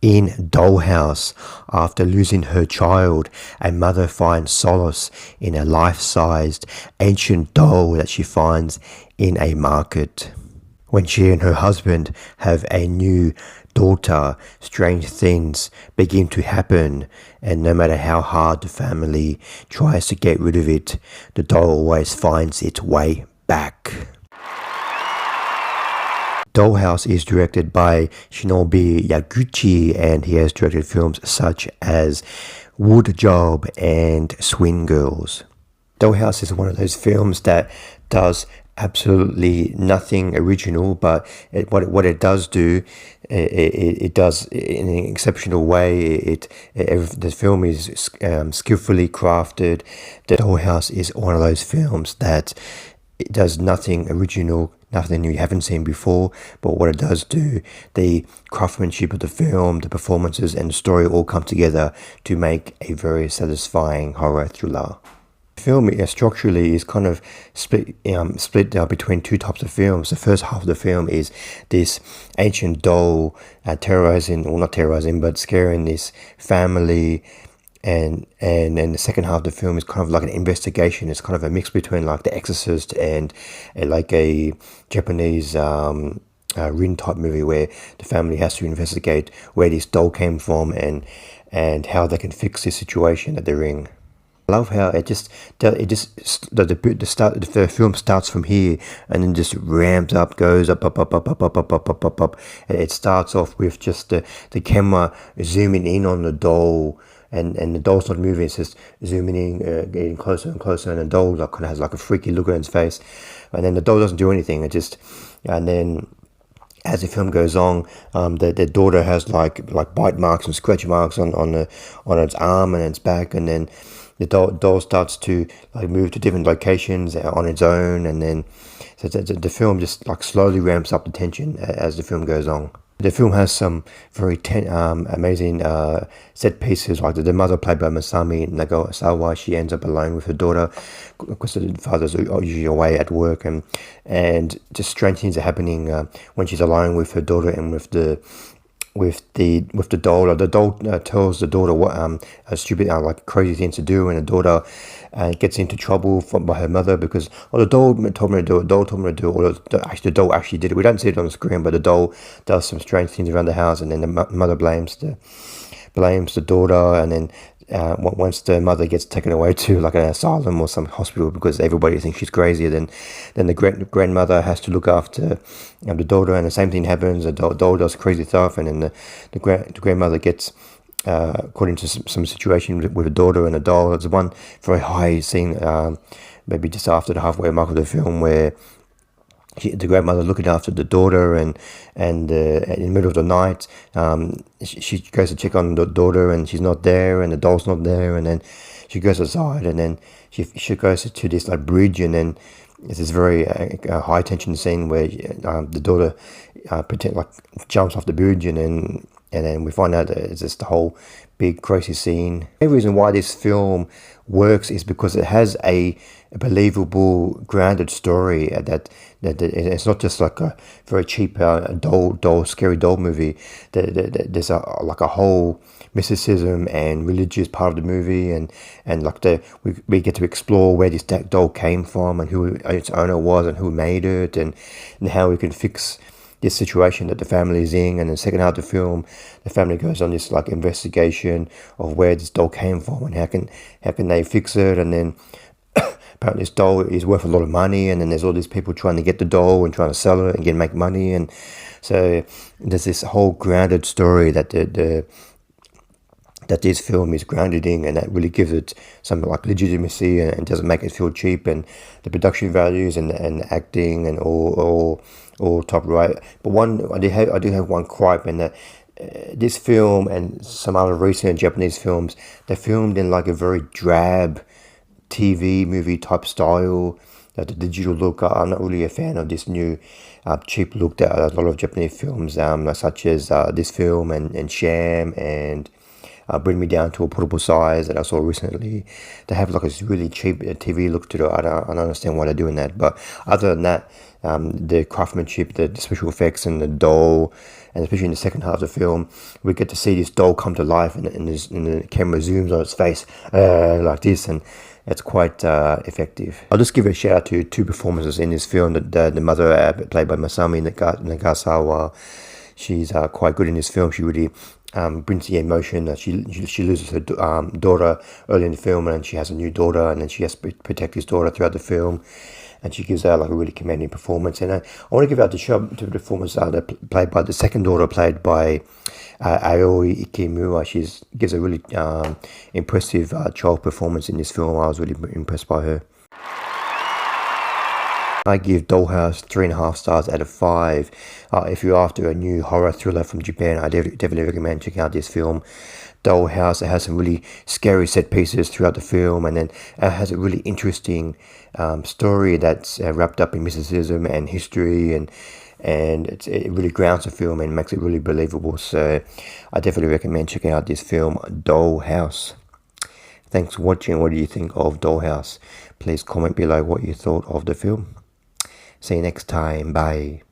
In Dollhouse, after losing her child, a mother finds solace in a life-sized ancient doll that she finds in a market. When she and her husband have a new daughter, strange things begin to happen, and no matter how hard the family tries to get rid of it, the doll always finds its way back. Dollhouse is directed by Shinobu Yaguchi, and he has directed films such as Wood Job and Swing Girls. Dollhouse is one of those films that does absolutely nothing original, but what it does do, it does in an exceptional way. The film is skillfully crafted. The Dollhouse is one of those films that it does nothing original, nothing you haven't seen before, but what it does do, the craftsmanship of the film, the performances and the story all come together to make a very satisfying horror thriller. The film structurally is kind of split between two types of films. The first half of the film is this ancient doll not terrorizing, but scaring this family. And then the second half of the film is kind of like an investigation. It's kind of a mix between like The Exorcist and like a Japanese Rin type movie where the family has to investigate where this doll came from and how they can fix this situation that they're in. I love how the film starts from here and then just ramps up, goes up. And it starts off with just the camera zooming in on the doll. And the doll's not moving, it's just zooming in, getting closer and closer, and the doll kind of has like a freaky look on its face, and then the doll doesn't do anything. And then as the film goes on, the daughter has like bite marks and scratch marks on its arm and its back, and then the doll starts to like move to different locations on its own, and then so the film just like slowly ramps up the tension as the film goes on. The film has some very amazing set pieces, like the mother played by Masami Nagasawa. She ends up alone with her daughter because the father's usually away at work, and just strange things are happening when she's alone with her daughter and with the doll. The doll tells the daughter what stupid like crazy things to do, and the daughter gets into trouble by her mother because the doll told me to do it. Or the doll actually did it. We don't see it on the screen, but the doll does some strange things around the house, and then the mother blames the daughter, and then once the mother gets taken away to like an asylum or some hospital because everybody thinks she's crazy, then the grandmother has to look after the daughter, and the same thing happens. The doll does crazy stuff, and then the grandmother gets caught into some situation with the daughter and the doll. There's one very high scene, maybe just after the halfway mark of the film, where the grandmother looking after the daughter, and in the middle of the night, she goes to check on the daughter, and she's not there, and the doll's not there, and then she goes aside, and then she goes to this like bridge, and then there's this very high tension scene where the daughter jumps off the bridge, and then we find out that it's just the whole big crazy scene. The reason why this film works is because it has a believable, grounded story that it's not just like a very cheap scary doll movie. There's a whole mysticism and religious part of the movie, and like we get to explore where this doll came from and who its owner was and who made it, and how we can fix this situation that the family is in. And in the second half of the film, the family goes on this like investigation of where this doll came from and how can they fix it. And then apparently this doll is worth a lot of money, and then there's all these people trying to get the doll and trying to sell it and make money. And so there's this whole grounded story that that this film is grounded in, and that really gives it some like legitimacy and doesn't make it feel cheap. And the production values and the acting and all top right. But I do have one gripe, and that this film and some other recent Japanese films, they're filmed in like a very drab TV movie type style. The digital look, I'm not really a fan of this new cheap look that a lot of Japanese films, such as this film and Sham and bring me down to a portable size that I saw recently. They have like a really cheap TV look to it. I don't understand why they're doing that. But other than that, the craftsmanship, the special effects, and the doll, and especially in the second half of the film, we get to see this doll come to life, and the camera zooms on its face like this, and it's quite effective. I'll just give a shout out to two performances in this film. The mother, played by Masami Nagasawa, she's quite good in this film. She really brings the emotion. She loses her daughter early in the film, and she has a new daughter, and then she has to protect his daughter throughout the film. And she gives out like a really commanding performance. And I want to give out the the performance played by the second daughter, played by Aoi Ikemura. She gives a really impressive child performance in this film. I was really impressed by her. I give Dollhouse 3.5 stars out of 5. If you're after a new horror thriller from Japan, I definitely recommend checking out this film. Dollhouse, it has some really scary set pieces throughout the film, and then it has a really interesting story that's wrapped up in mysticism and history, and it really grounds the film and makes it really believable. So I definitely recommend checking out this film, Dollhouse. Thanks for watching. What do you think of Dollhouse? Please comment below what you thought of the film. See you next time. Bye.